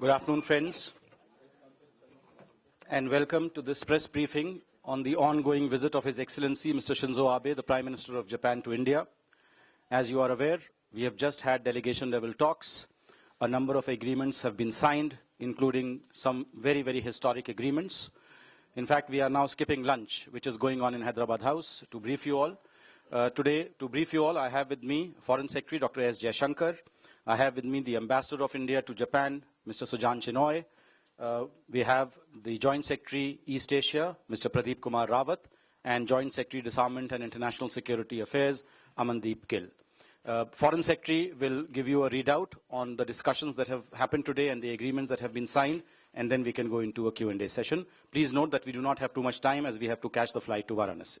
Good afternoon, friends, and welcome to this press briefing on the ongoing visit of His Excellency Mr. Shinzo Abe, the Prime Minister of Japan, to India. As you are aware, we have just had delegation-level talks. A number of agreements have been signed, including some very, very historic agreements. In fact, we are now skipping lunch, which is going on in Hyderabad House, to brief you all. Today, to brief you all, I have with me Foreign Secretary Dr. S. Jaishankar. I have with me the Ambassador of India to Japan, Mr. Sujan Chinoy. We have the Joint Secretary East Asia, Mr. Pradeep Kumar Rawat, and Joint Secretary Disarmament and International Security Affairs, Amandeep Gill. Foreign Secretary will give you a readout on the discussions that have happened today and the agreements that have been signed, and then we can go into a Q&A session. Please note that we do not have too much time as we have to catch the flight to Varanasi.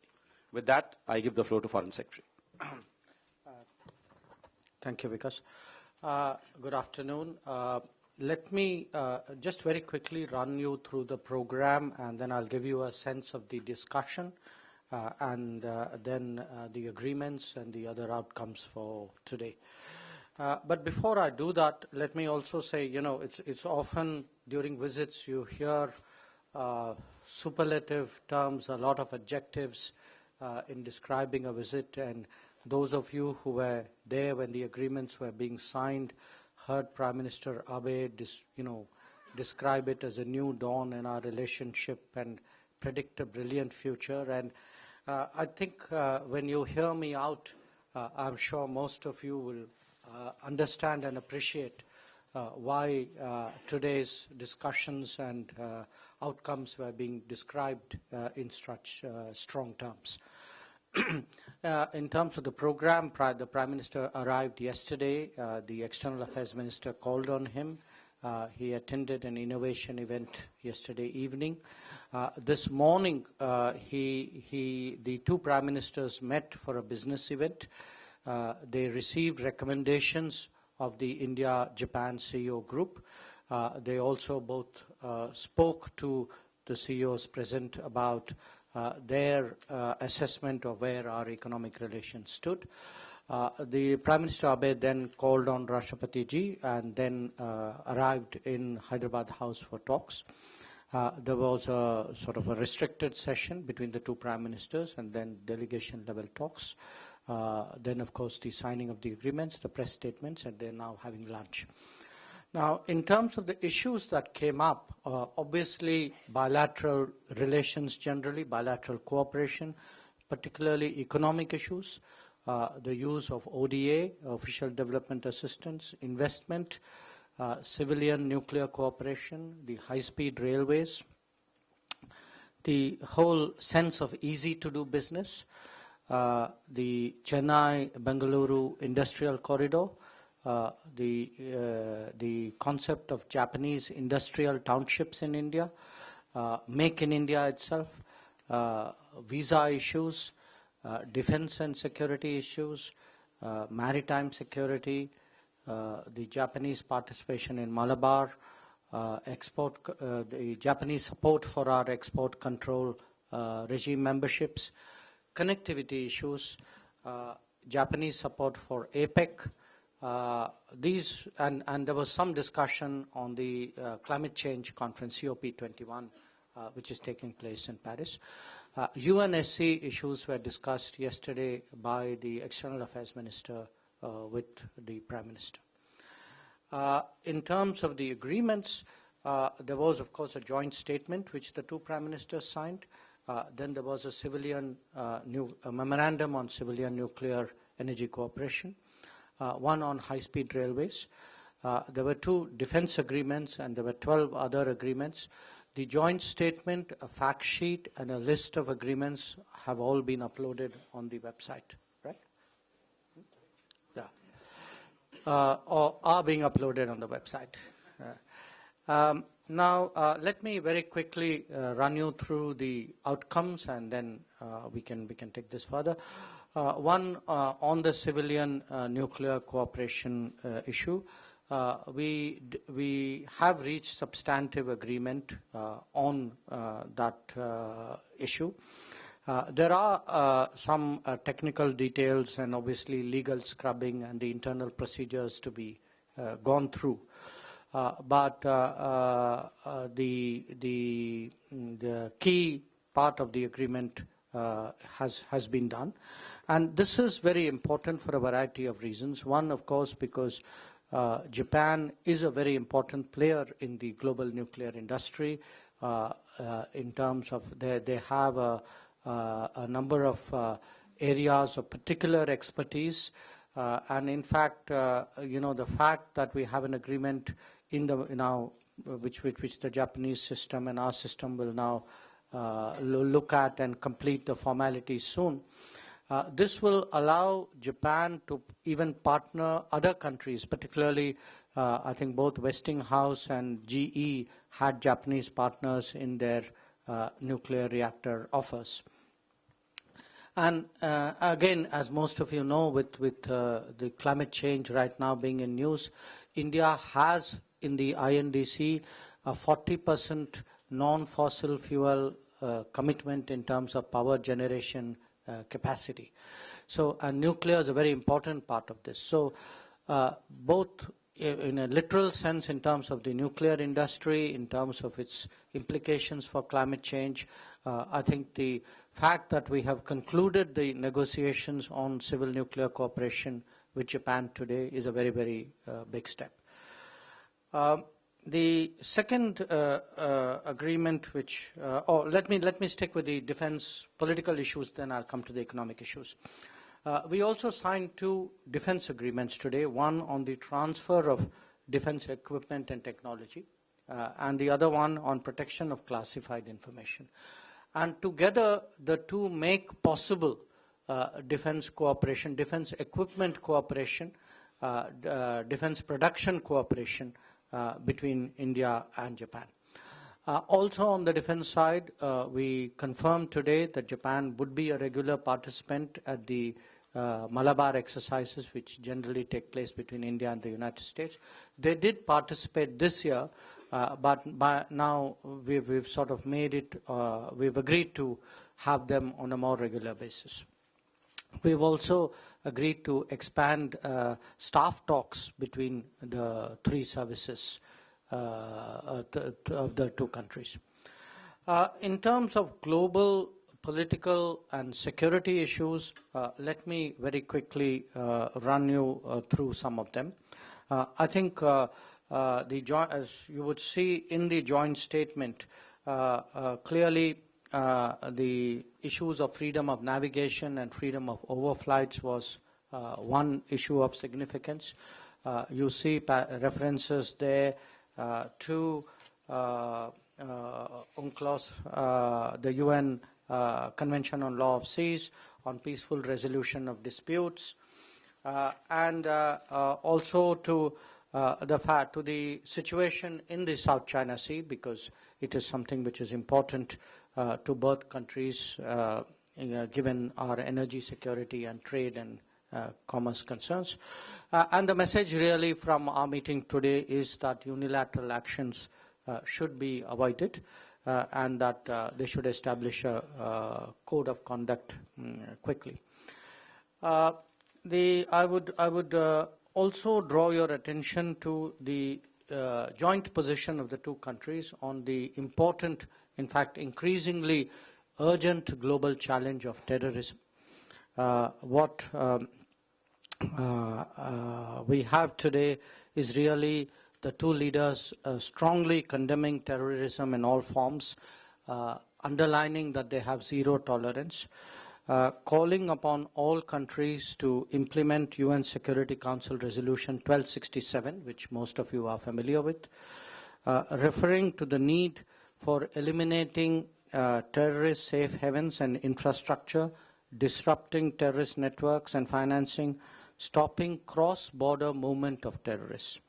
With that, I give the floor to Foreign Secretary. Thank you, Vikas. Good afternoon. Let me just very quickly run you through the program, and then I'll give you a sense of the discussion and then the agreements and the other outcomes for today. But before I do that, let me also say, it's often during visits you hear superlative terms, a lot of adjectives in describing a visit, and those of you who were there when the agreements were being signed heard Prime Minister Abe describe it as a new dawn in our relationship and predict a brilliant future. And I think when you hear me out, I'm sure most of you will understand and appreciate why today's discussions and outcomes were being described in such strong terms. In terms of the program, the Prime Minister arrived yesterday. The External Affairs Minister called on him. He attended an innovation event yesterday evening. This morning, the two Prime Ministers met for a business event. They received recommendations of the India-Japan CEO group. They also both spoke to the CEOs present about their assessment of where our economic relations stood. The Prime Minister Abe then called on Rashtrapati Ji and then arrived in Hyderabad House for talks. There was a sort of a restricted session between the two Prime Ministers and then delegation-level talks. Then, of course, the signing of the agreements, the press statements, and they're now having lunch. Now, in terms of the issues that came up, obviously bilateral relations generally, bilateral cooperation, particularly economic issues, the use of ODA, Official Development Assistance, investment, civilian nuclear cooperation, the high-speed railways, the whole sense of easy to do business, the Chennai-Bengaluru industrial corridor, the concept of Japanese industrial townships in India, Make in India itself, visa issues, defense and security issues, maritime security, the Japanese participation in Malabar, the Japanese support for our export control regime memberships, connectivity issues, Japanese support for APEC. These and there was some discussion on the climate change conference COP21, which is taking place in Paris. UNSC issues were discussed yesterday by the External Affairs Minister with the Prime Minister. In terms of the agreements, there was, of course, a joint statement which the two Prime Ministers signed. Then there was a memorandum on civilian nuclear energy cooperation. One on high-speed railways. There were two defense agreements and there were 12 other agreements. The joint statement, a fact sheet, and a list of agreements have all been uploaded on the website, right? Yeah. Or are being uploaded on the website. Now, let me very quickly run you through the outcomes, and then we can take this further. One on the civilian nuclear cooperation issue. We have reached substantive agreement on that issue. There are some technical details and obviously legal scrubbing and the internal procedures to be gone through. but the key part of the agreement has been done. And this is very important for a variety of reasons. One, of course, because Japan is a very important player in the global nuclear industry in terms of they have a number of areas of particular expertise. And in fact, the fact that we have an agreement which the Japanese system and our system will now look at and complete the formalities soon. This will allow Japan to even partner other countries, particularly I think both Westinghouse and GE had Japanese partners in their nuclear reactor offers. And again, as most of you know, with the climate change right now being in news, India has in the INDC a 40% non-fossil fuel commitment in terms of power generation capacity. So nuclear is a very important part of this. So both in a literal sense in terms of the nuclear industry, in terms of its implications for climate change, I think the fact that we have concluded the negotiations on civil nuclear cooperation with Japan today is a very, very big step. The second agreement, let me stick with the defense political issues, then I'll come to the economic issues. We also signed two defense agreements today, one on the transfer of defense equipment and technology, and the other one on protection of classified information. And together, the two make possible defense cooperation, defense equipment cooperation, defense production cooperation between India and Japan. Also on the defense side, we confirmed today that Japan would be a regular participant at the Malabar exercises, which generally take place between India and the United States. They did participate this year, but by now we've sort of made it, we've agreed to have them on a more regular basis. We've also agreed to expand staff talks between the three services of the two countries. In terms of global political and security issues, let me very quickly run you through some of them. I think as you would see in the joint statement, clearly the issues of freedom of navigation and freedom of overflights was one issue of significance. You see references there to UNCLOS, the UN Convention on Law of Seas, on peaceful resolution of disputes, and also to the situation in the South China Sea, because it is something which is important to both countries, given our energy security and trade and commerce concerns. And the message really from our meeting today is that unilateral actions should be avoided, and that they should establish a code of conduct quickly. I would also draw your attention to the joint position of the two countries on the important, in fact, increasingly urgent global challenge of terrorism. What we have today is really the two leaders strongly condemning terrorism in all forms, underlining that they have zero tolerance, calling upon all countries to implement UN Security Council Resolution 1267, which most of you are familiar with, referring to the need for eliminating terrorist safe havens and infrastructure, disrupting terrorist networks and financing, stopping cross-border movement of terrorists,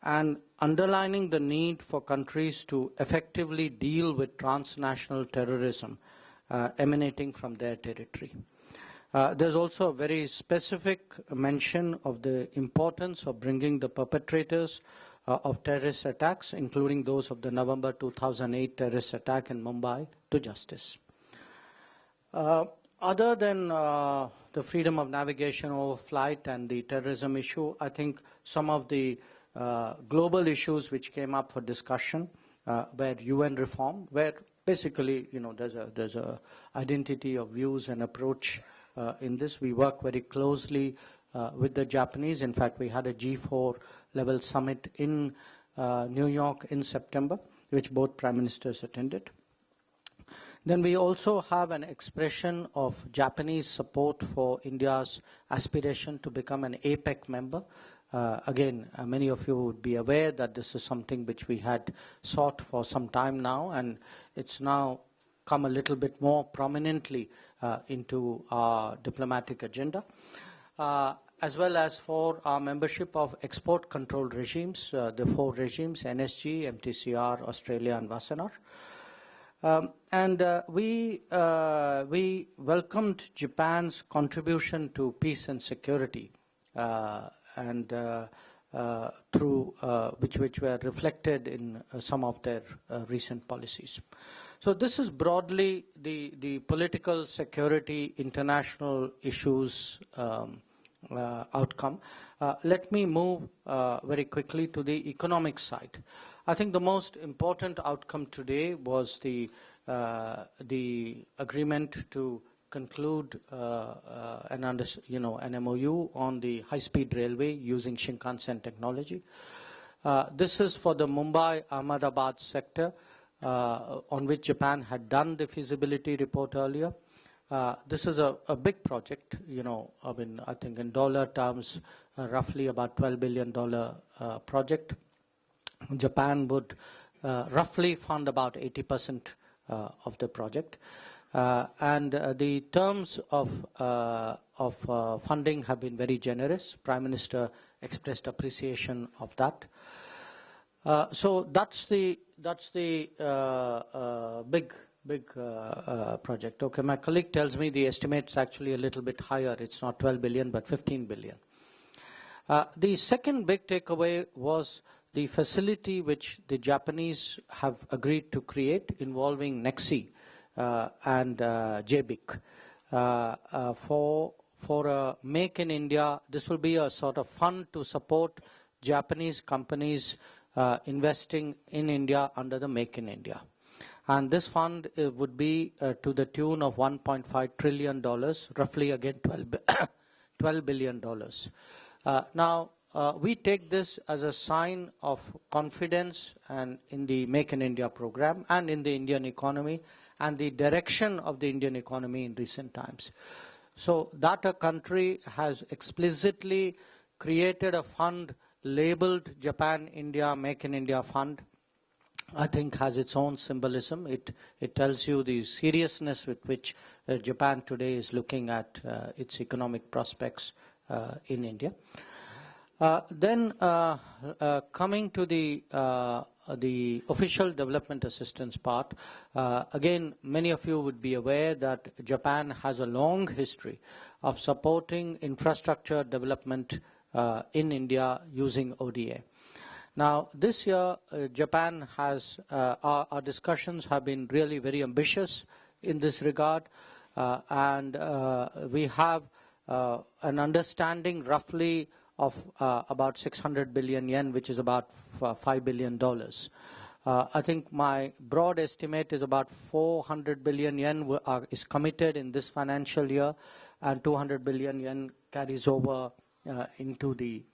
and underlining the need for countries to effectively deal with transnational terrorism emanating from their territory. There's also a very specific mention of the importance of bringing the perpetrators of terrorist attacks, including those of the November 2008 terrorist attack in Mumbai, to justice. Other than the freedom of navigation over flight and the terrorism issue, I think some of the global issues which came up for discussion were UN reform, where basically, there's a identity of views and approach in this. We work very closely with the Japanese. In fact, we had a G4 level summit in New York in September, which both prime ministers attended. Then we also have an expression of Japanese support for India's aspiration to become an APEC member. Again, many of you would be aware that this is something which we had sought for some time now, and it's now come a little bit more prominently into our diplomatic agenda, as well as for our membership of export control regimes, the 4 regimes, NSG, MTCR, Australia, and Wassenaar. We welcomed Japan's contribution to peace and security, through which were reflected in some of their recent policies. So this is broadly the political security international issues outcome. Let me move very quickly to the economic side. I think the most important outcome today was the agreement to conclude an MOU on the high-speed railway using Shinkansen technology. This is for the Mumbai-Ahmedabad sector, on which Japan had done the feasibility report earlier. This is a big project, I think in dollar terms, roughly about $12 billion project. Japan would roughly fund about 80% of the project. The terms of funding have been very generous. Prime Minister expressed appreciation of that. So that's the big project. Okay, my colleague tells me the estimate's actually a little bit higher. It's not 12 billion, but 15 billion. The second big takeaway was the facility which the Japanese have agreed to create involving NEXI and JBIC for Make in India. This will be a sort of fund to support Japanese companies investing in India under the Make in India. And this fund would be to the tune of $1.5 trillion, roughly again $12 billion. Now, we take this as a sign of confidence and in the Make in India program and in the Indian economy and the direction of the Indian economy in recent times. So that a country has explicitly created a fund labeled Japan India Make in India Fund, I think has its own symbolism. It tells you the seriousness with which Japan today is looking at its economic prospects in India. Then coming to the official development assistance part, again, many of you would be aware that Japan has a long history of supporting infrastructure development in India using ODA. Now, this year, Japan has, our discussions have been really very ambitious in this regard, and we have an understanding roughly of about 600 billion yen, which is about $5 billion. I think my broad estimate is about 400 billion yen is committed in this financial year, and 200 billion yen carries over into the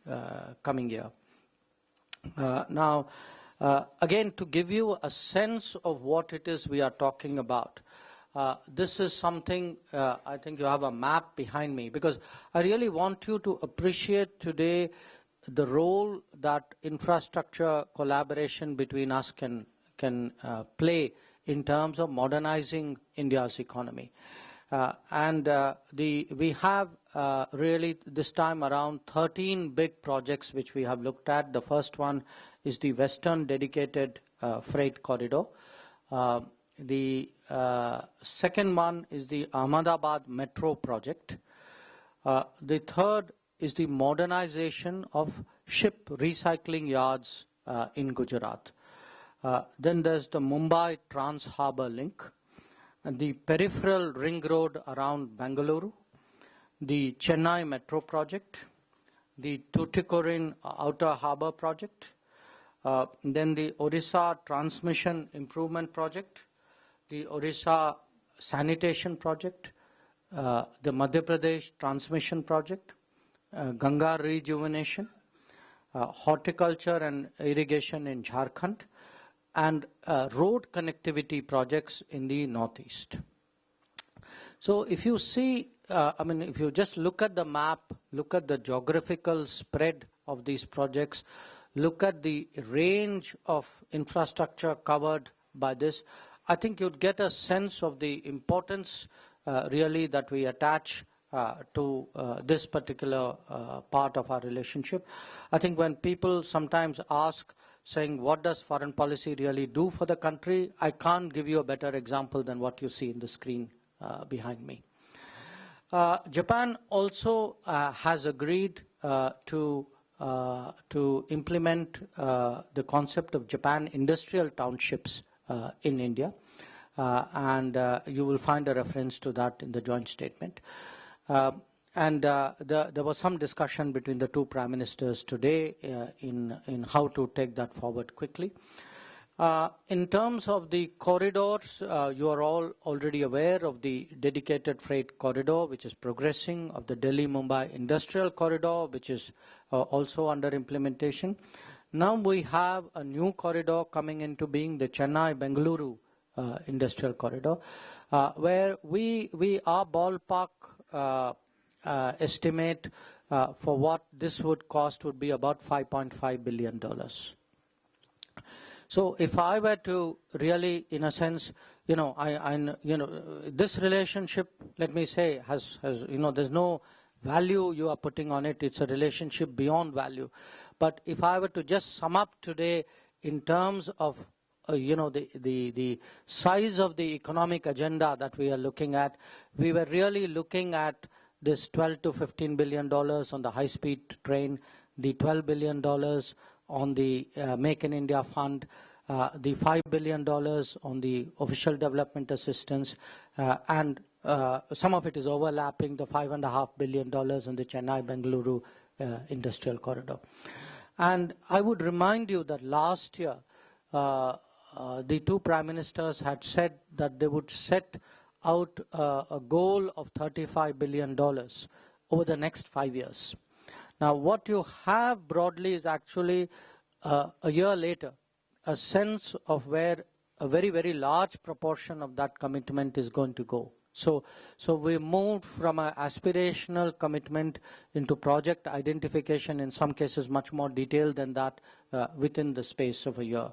coming year. Now, again, to give you a sense of what it is we are talking about, this is something, I think you have a map behind me, because I really want you to appreciate today the role that infrastructure collaboration between us can play in terms of modernizing India's economy. We have really this time around 13 big projects which we have looked at. The first one is the Western Dedicated Freight Corridor. The second one is the Ahmedabad Metro project. The third is the modernization of ship recycling yards in Gujarat. Then there's the Mumbai Trans-Harbour Link, and the peripheral ring road around Bengaluru, the Chennai Metro project, the Tuticorin Outer Harbour Project, then the Orissa Transmission Improvement Project, the Orissa Sanitation Project, the Madhya Pradesh Transmission Project, Ganga Rejuvenation, horticulture and irrigation in Jharkhand, and road connectivity projects in the northeast. So if you see, if you just look at the map, look at the geographical spread of these projects, look at the range of infrastructure covered by this, I think you'd get a sense of the importance really that we attach to this particular part of our relationship. I think when people sometimes ask, saying, what does foreign policy really do for the country? I can't give you a better example than what you see in the screen behind me. Japan also has agreed to implement the concept of Japan industrial townships in India, and you will find a reference to that in the joint statement. There was some discussion between the two prime ministers today in how to take that forward quickly. In terms of the corridors, you are all already aware of the dedicated freight corridor, which is progressing, of the Delhi-Mumbai industrial corridor, which is also under implementation. Now we have a new corridor coming into being, the Chennai-Bengaluru industrial corridor, where we are ballpark estimate for what this would cost would be about $5.5 billion. So if I were to really, in a sense, this relationship, let me say, has there's no value you are putting on it. It's a relationship beyond value. But if I were to just sum up today in terms of the size of the economic agenda that we are looking at, we were really looking at this $12 to $15 billion on the high-speed train, the $12 billion on the Make in India Fund, the $5 billion on the official development assistance, and some of it is overlapping, the $5.5 billion on the Chennai-Bengaluru industrial corridor. And I would remind you that last year, the two prime ministers had said that they would set out a goal of $35 billion over the next 5 years. Now, what you have broadly is actually a year later, a sense of where a very, very large proportion of that commitment is going to go. So we moved from an aspirational commitment into project identification, in some cases much more detailed than that, within the space of a year.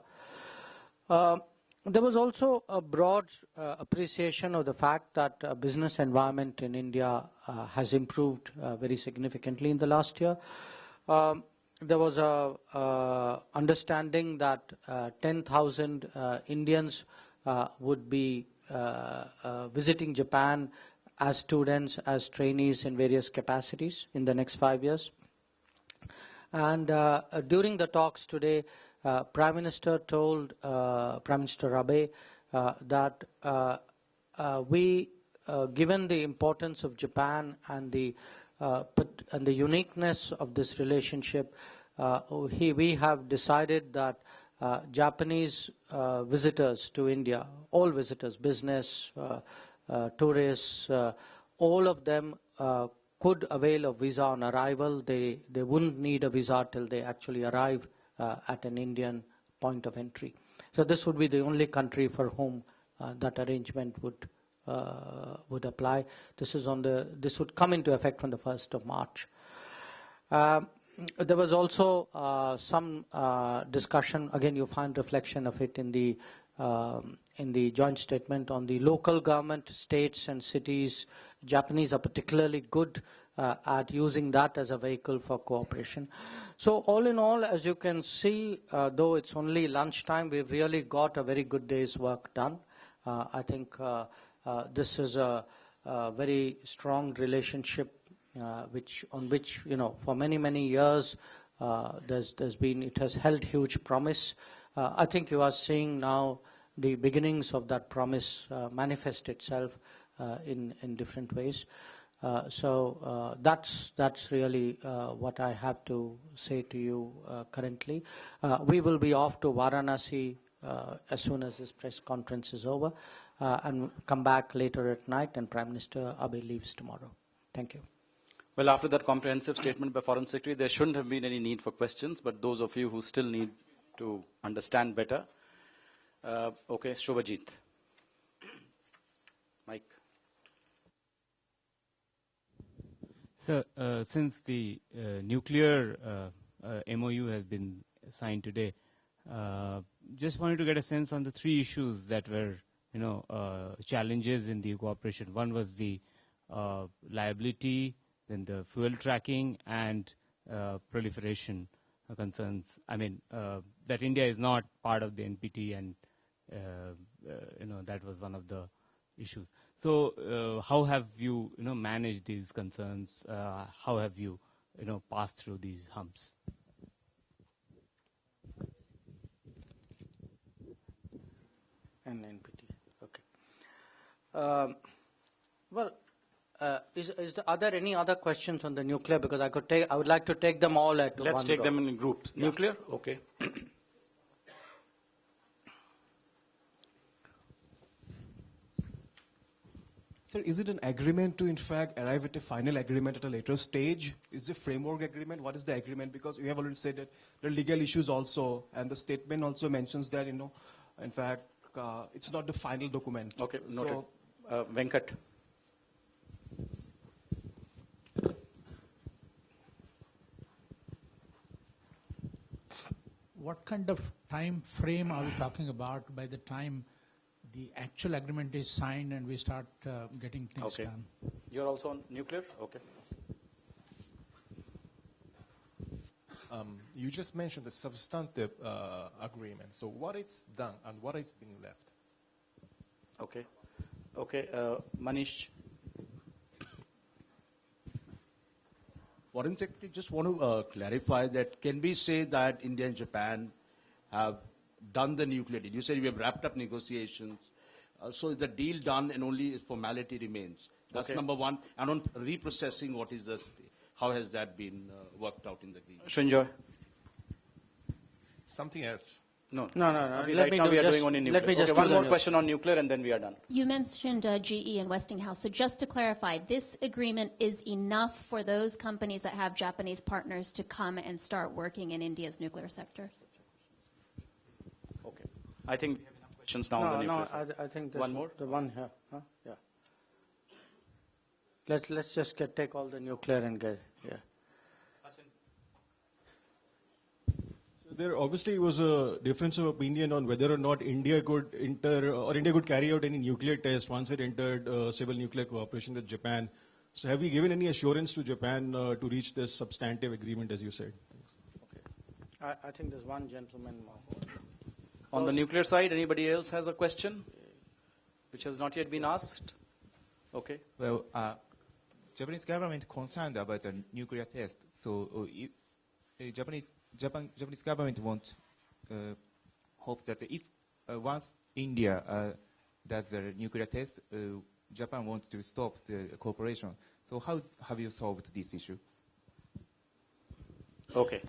There was also a broad appreciation of the fact that business environment in India has improved very significantly in the last year. There was a understanding that 10,000 Indians would be visiting Japan as students, as trainees in various capacities in the next 5 years. And during the talks today, Prime Minister told Prime Minister Abe that given the importance of Japan and the uniqueness of this relationship, we have decided that Japanese visitors to India, all visitors, business, tourists, all of them could avail of visa on arrival. They wouldn't need a visa till they actually arrive at an Indian point of entry. So this would be the only country for whom that arrangement would apply. This would come into effect from the 1st of March. There was also some discussion, again you find reflection of it in the joint statement, on the local government, states and cities. Japanese are particularly good at using that as a vehicle for cooperation. So all in all, as you can see, though it's only lunchtime, we've really got a very good day's work done. I think this is a very strong relationship on which for many years it has held huge promise. I think you are seeing now the beginnings of that promise manifest itself in different ways. That's really what I have to say to you currently. We will be off to Varanasi as soon as this press conference is over, and come back later at night, and Prime Minister Abe leaves tomorrow. Thank you. Well, after that comprehensive statement by Foreign Secretary, there shouldn't have been any need for questions, but those of you who still need to understand better. Okay, Shobhajit. Mike. Sir, since the nuclear MOU has been signed today, just wanted to get a sense on the three issues that were, challenges in the cooperation. One was the liability, then the fuel tracking, and proliferation concerns. I mean, that India is not part of the NPT, and that was one of the issues. So, how have you, managed these concerns? How have you, passed through these humps? And NPT. Okay. Are there any other questions on the nuclear? Because I would like to take them all at Let's one take go. them in groups. Yeah. Nuclear? Okay. Sir, is it an agreement to, in fact, arrive at a final agreement at a later stage? Is it a framework agreement? What is the agreement? Because you have already said that there are legal issues also, and the statement also mentions that, in fact, it's not the final document. Okay, noted. So, Venkat. What kind of time frame are we talking about by the time the actual agreement is signed and we start getting things done? You're also on nuclear? Okay. You just mentioned the substantive agreement. So what is done and what is being left? Okay. Okay. Manish. Foreign Secretary, just want to clarify that can we say that India and Japan have done the nuclear deal? You said we have wrapped up negotiations. So is the deal done and only formality remains? That's number one. And on reprocessing, how has that been worked out in the deal? Shinzo. Something else. No. Right now we are doing only nuclear. Let me just one more question on nuclear and then we are done. You mentioned GE and Westinghouse. So just to clarify, this agreement is enough for those companies that have Japanese partners to come and start working in India's nuclear sector? Okay. I think we have enough questions now on the nuclear side. I think one more? The one here. Huh? Yeah. Let's just take all the nuclear and get, yeah. There obviously was a difference of opinion on whether or not India could India could carry out any nuclear test once it entered civil nuclear cooperation with Japan. So have we given any assurance to Japan to reach this substantive agreement, as you said? Okay. I think there's one gentleman more. On the nuclear side, anybody else has a question which has not yet been asked? Okay. Well, Japanese government concerned about a nuclear test. So Japanese government hope that if once India does a nuclear test, Japan wants to stop the cooperation. So how have you solved this issue? Okay.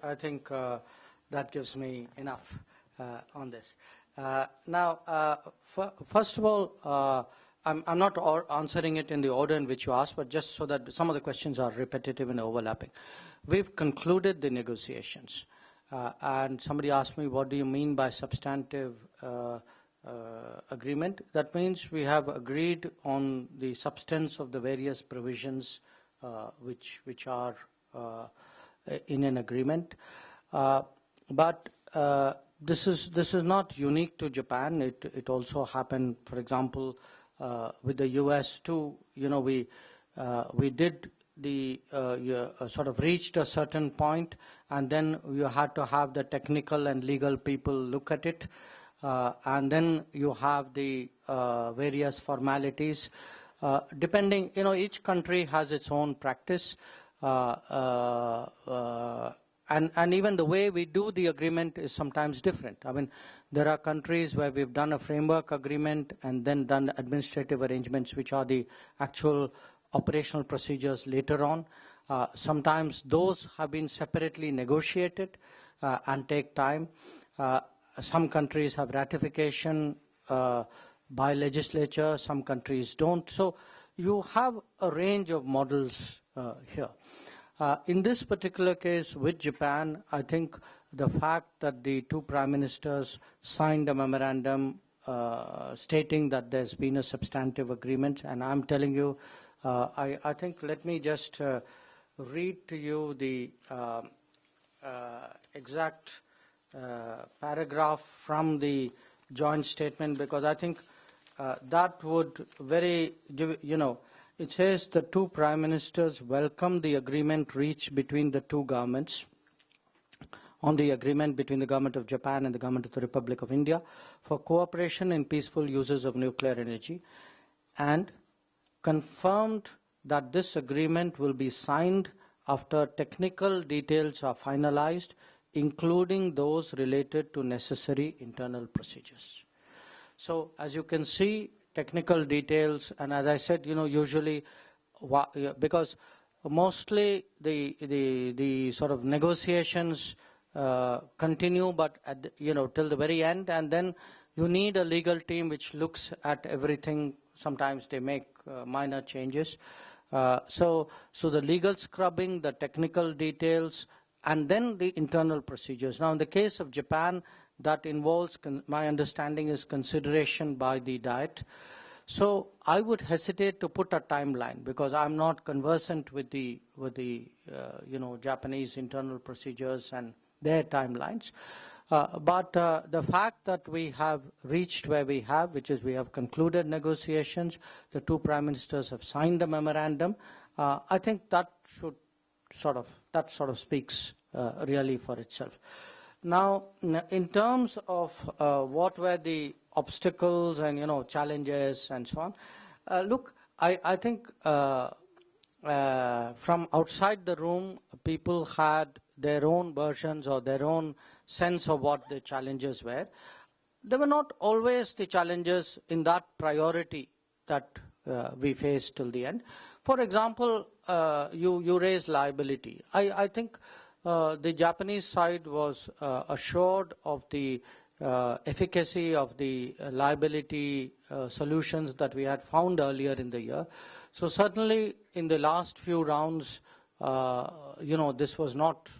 I think that gives me enough on this. Now, first of all, I'm not answering it in the order in which you asked, but just so that some of the questions are repetitive and overlapping. We've concluded the negotiations, and somebody asked me, what do you mean by substantive agreement? That means we have agreed on the substance of the various provisions which are in an agreement. But this is not unique to Japan. It also happened, for example, with the U.S. too. We did sort of reached a certain point, and then you had to have the technical and legal people look at it, and then you have the various formalities. Depending, each country has its own practice, and even the way we do the agreement is sometimes different. I mean, there are countries where we've done a framework agreement and then done administrative arrangements, which are the actual operational procedures later on. Sometimes those have been separately negotiated and take time. Some countries have ratification by legislature, some countries don't. So you have a range of models here. In this particular case with Japan, I think the fact that the two prime ministers signed a memorandum stating that there's been a substantive agreement, and I'm telling you, I think, let me just read to you the exact paragraph from the joint statement, because I think that would very give, it says the two prime ministers welcome the agreement reached between the two governments on the agreement between the government of Japan and the government of the Republic of India for cooperation in peaceful uses of nuclear energy, and confirmed that this agreement will be signed after technical details are finalized, including those related to necessary internal procedures. So as you can see, technical details, and as I said, usually, because mostly the sort of negotiations continue, but till the very end, and then you need a legal team which looks at everything. Sometimes they make minor changes. So the legal scrubbing, the technical details, and then the internal procedures. Now, in the case of Japan, that involves, my understanding is, consideration by the Diet. So I would hesitate to put a timeline because I'm not conversant with the Japanese internal procedures and their timelines. But the fact that we have reached where we have, which is we have concluded negotiations, the two prime ministers have signed a memorandum, I think that sort of speaks really for itself. Now, in terms of what were the obstacles and challenges and so on, look, I think from outside the room, people had their own versions or their own sense of what the challenges were. They were not always the challenges in that priority that we faced till the end. For example, you raised liability. I think the Japanese side was assured of the efficacy of the liability solutions that we had found earlier in the year. So certainly in the last few rounds, this was not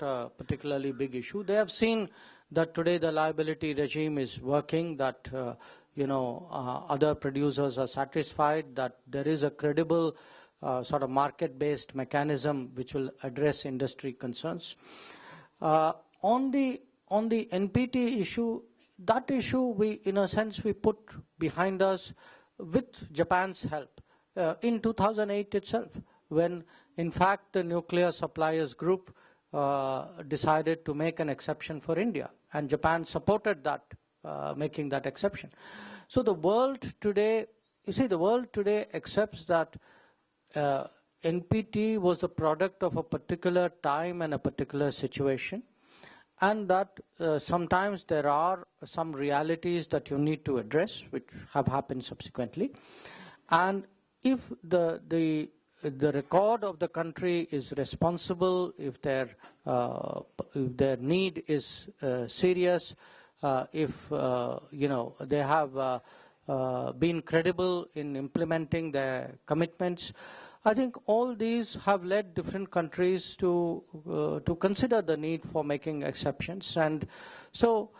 a particularly big issue. They have seen that today the liability regime is working, that other producers are satisfied, that there is a credible sort of market-based mechanism which will address industry concerns. On the NPT issue, that issue we, in a sense, we put behind us with Japan's help in 2008 itself, when in fact the nuclear suppliers group decided to make an exception for India, and Japan supported that, making that exception. So the world today, accepts that NPT was a product of a particular time and a particular situation, and that sometimes there are some realities that you need to address, which have happened subsequently. And if the record of the country is responsible, if their need is serious, if they have been credible in implementing their commitments, I think all these have led different countries to consider the need for making exceptions. And so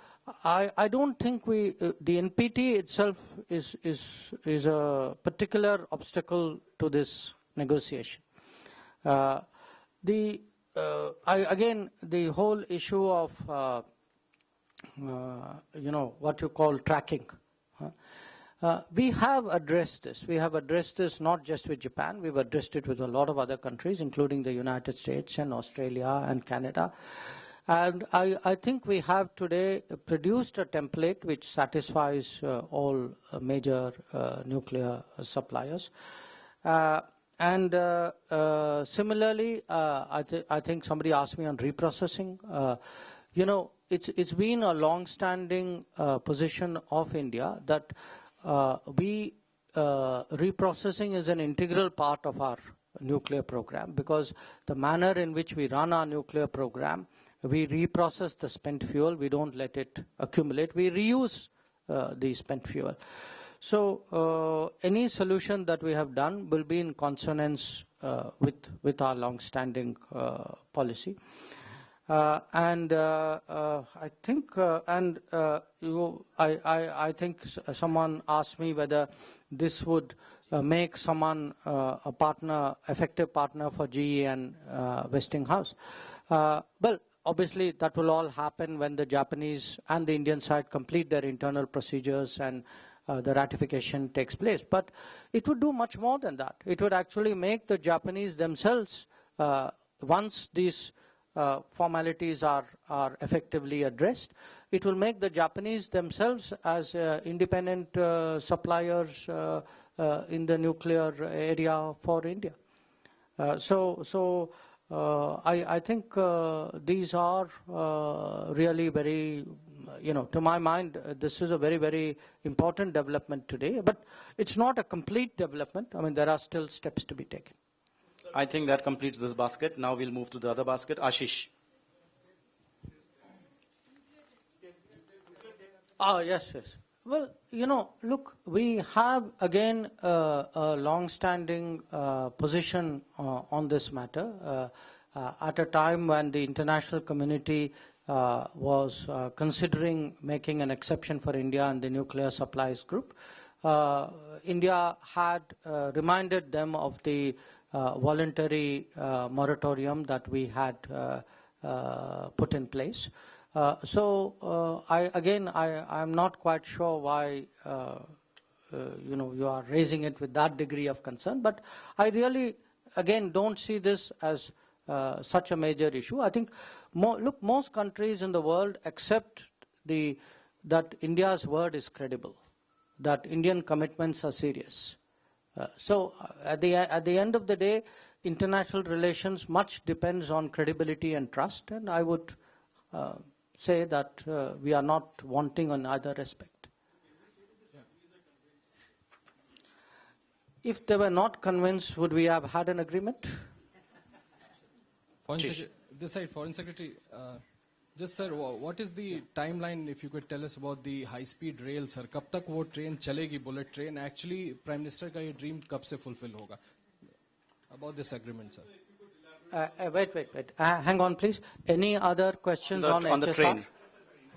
I don't think the NPT itself is a particular obstacle to this negotiation. Again, the whole issue of what you call tracking. We have addressed this. We have addressed this not just with Japan. We've addressed it with a lot of other countries, including the United States and Australia and Canada. And I think we have today produced a template which satisfies all major nuclear suppliers. Similarly, I think somebody asked me on reprocessing. It's been a long-standing position of India that we reprocessing is an integral part of our nuclear program, because the manner in which we run our nuclear program, we reprocess the spent fuel, we don't let it accumulate, we reuse the spent fuel. So any solution that we have done will be in consonance with our long-standing policy. I think, I think someone asked me whether this would make someone a partner, effective partner for GE and Westinghouse. Well, obviously that will all happen when the Japanese and the Indian side complete their internal procedures and the ratification takes place. But it would do much more than that. It would actually make the Japanese themselves, once these formalities are effectively addressed, it will make the Japanese themselves as independent suppliers in the nuclear area for India. I think these are really very, to my mind, this is a very, very important development today. But it's not a complete development. I mean, there are still steps to be taken. I think that completes this basket. Now we'll move to the other basket. Ashish. Yes. Well, look, we have again a long-standing position on this matter at a time when the international community was considering making an exception for India and the nuclear supplies group. India had reminded them of the voluntary moratorium that we had put in place. I'm not quite sure why you are raising it with that degree of concern, but I really, again, don't see this as such a major issue. I think, most countries in the world accept that India's word is credible, that Indian commitments are serious. At the end of the day, international relations much depends on credibility and trust, and I would say that we are not wanting on either aspect. If they were not convinced, would we have had an agreement? This side, Foreign Secretary. Just sir, what is the timeline, if you could tell us about the high-speed rail, sir? कब तक वो train चलेगी, bullet train? Actually, Prime Minister का ये dream कब से fulfill होगा? About this agreement, sir. Wait. Hang on, please. Any other questions on the train?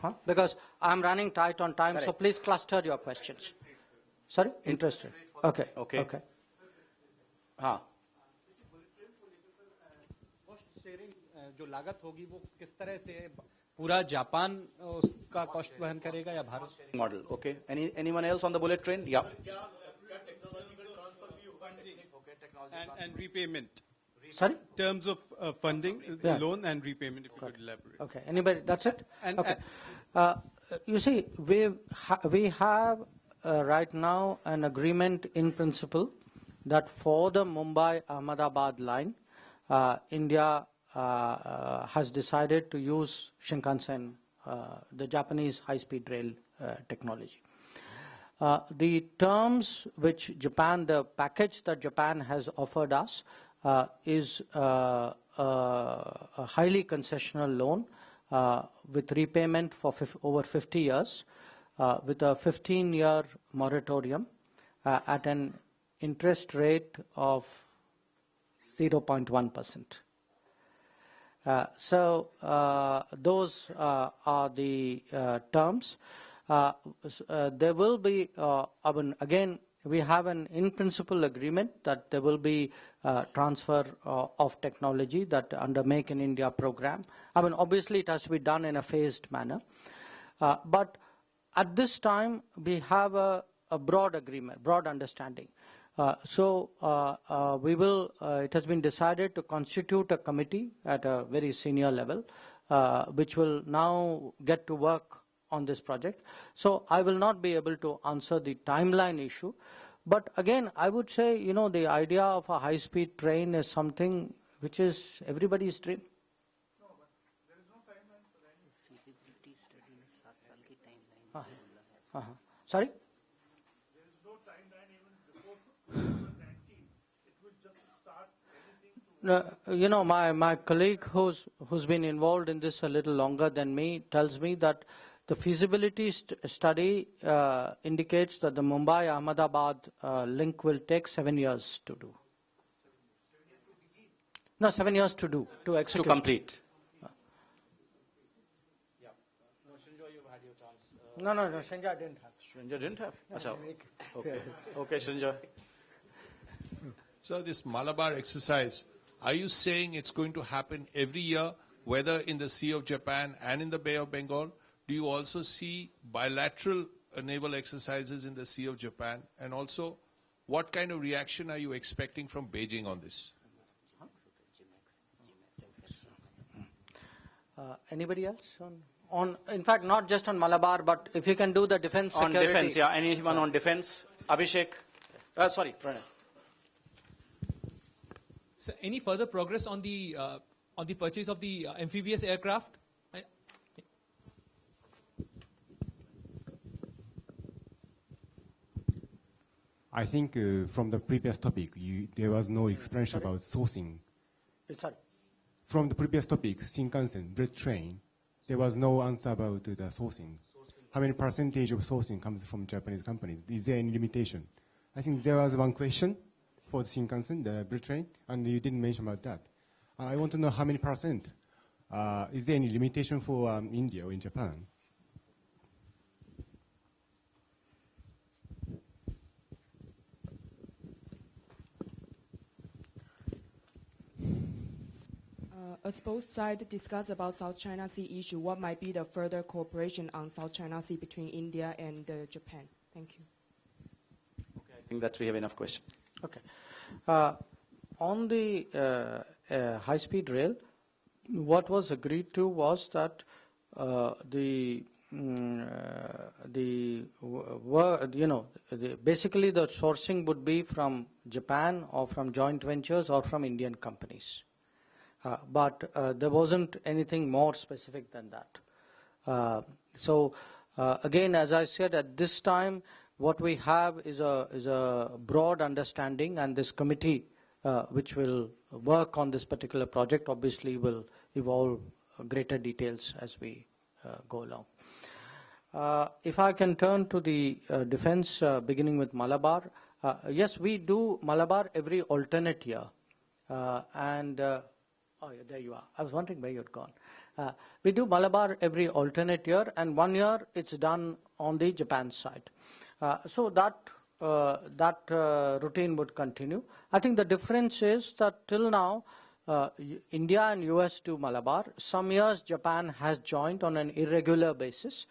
Huh? Because I'm running tight on time, so please cluster your questions. Sorry? Interested. Okay. हाँ. जो लागत होगी वो किस तरह से पूरा जापान उसका कॉस्ट वहन करेगा या Bharat? Model. Okay. Anyone else on the bullet train? Yeah. And repayment. Sorry? Terms of funding, loan and repayment, if you could elaborate. Okay. Anybody? That's it? And, okay. You see, we have right now an agreement in principle that for the Mumbai-Ahmedabad line, India has decided to use Shinkansen, the Japanese high-speed rail technology. The terms which the package that Japan has offered us is a highly concessional loan with repayment for over 50 years, with a 15-year moratorium at an interest rate of 0.1%. Those are the terms. There will be, again, we have an in-principle agreement that there will be transfer of technology that under Make in India program. Obviously it has to be done in a phased manner. But at this time, we have a broad agreement, broad understanding. It has been decided to constitute a committee at a very senior level, which will now get to work on this project. So I will not be able to answer the timeline issue. But again, I would say, the idea of a high-speed train is something which is everybody's dream. No, but there is no timeline for any feasibility study में 7 साल की timeline. Sorry? There is no timeline even You know, my colleague who's been involved in this a little longer than me tells me that the feasibility study indicates that the Mumbai-Ahmedabad link will take 7 years to do. No, 7 years to do, to execute. To complete. No, Shinzo didn't have. Shinzo didn't have? Achha. Okay. Okay, Shinzo. So this Malabar exercise, are you saying it's going to happen every year, whether in the Sea of Japan and in the Bay of Bengal? Do you also see bilateral naval exercises in the Sea of Japan? And also, what kind of reaction are you expecting from Beijing on this? Anybody else? In fact, not just on Malabar, but if you can do the defense security. On defense, yeah. Anyone on defense? Abhishek? Sorry, Pranay. So any further progress on the purchase of the amphibious aircraft? I think from the previous topic, there was no explanation about sourcing. Sorry. From the previous topic, Shinkansen, bread train, there was no answer about the sourcing. How many percentage of sourcing comes from Japanese companies? Is there any limitation? I think there was one question for the Shinkansen, the bread train, and you didn't mention about that. I want to know how many percent. Is there any limitation for India or in Japan? As both sides discuss about South China Sea issue, what might be the further cooperation on South China Sea between India and Japan? Thank you. Okay, I think that we have enough questions. Okay. On the high-speed rail, what was agreed to was that basically the sourcing would be from Japan or from joint ventures or from Indian companies. But there wasn't anything more specific than that. Again, as I said, at this time, what we have is a broad understanding, and this committee, which will work on this particular project, obviously will evolve greater details as we go along. If I can turn to the defense, beginning with Malabar. Yes, we do Malabar every alternate year. Oh, yeah, there you are. I was wondering where you'd gone. We do Malabar every alternate year, and 1 year it's done on the Japan side. So that routine would continue. I think the difference is that till now, India and US do Malabar. Some years Japan has joined on an irregular basis.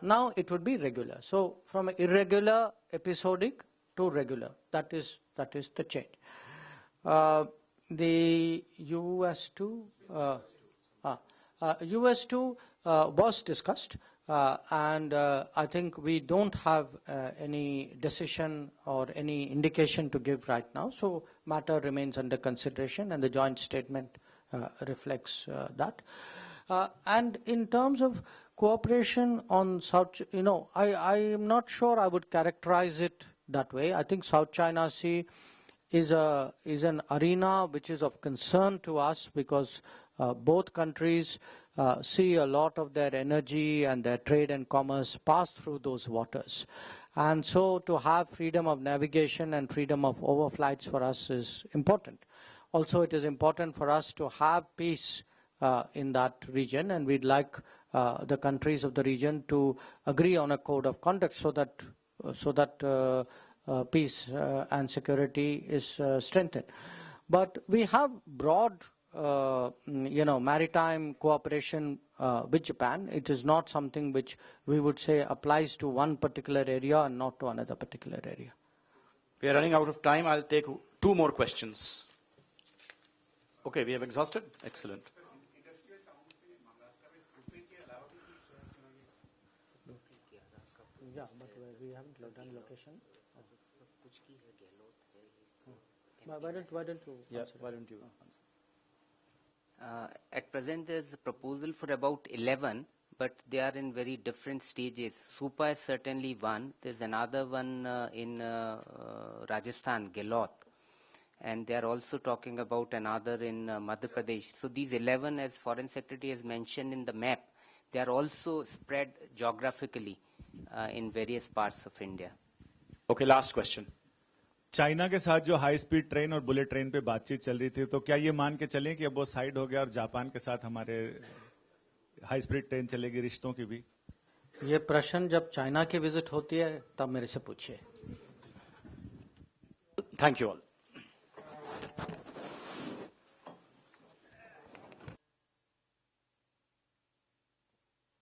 Now it would be regular. So from irregular, episodic to regular. That is the change. The US2 was discussed, and I think we don't have any decision or any indication to give right now. So matter remains under consideration, and the joint statement reflects that. And in terms of cooperation on South, I am not sure I would characterize it that way. I think South China Sea is an arena which is of concern to us because both countries see a lot of their energy and their trade and commerce pass through those waters. And so to have freedom of navigation and freedom of overflights for us is important. Also, it is important for us to have peace in that region, and we'd like the countries of the region to agree on a code of conduct so that peace and security is strengthened. But we have broad, maritime cooperation with Japan. It is not something which we would say applies to one particular area and not to another particular area. We are running out of time. I'll take 2 more questions. Okay, we have exhausted? Excellent. Yeah, but we haven't done location. Why don't you? Yes, why don't you? At present, there is a proposal for about 11, but they are in very different stages. Supa is certainly one. There's another one in Rajasthan, Gelot. and they are also talking about another in Madhya Pradesh. So these 11, as Foreign Secretary has mentioned in the map, they are also spread geographically in various parts of India. Okay, last question. China के साथ जो high speed train और bullet train पे बातचीत चल रही थी, तो क्या ये मान के चलें कि अब वो साइड हो गया और जापान के साथ हमारे हाई स्पीड ट्रेन चलेगी रिश्तों की भी? ये प्रश्न जब चाइना की विजिट होती है तब मेरे से पूछिए. Thank you all.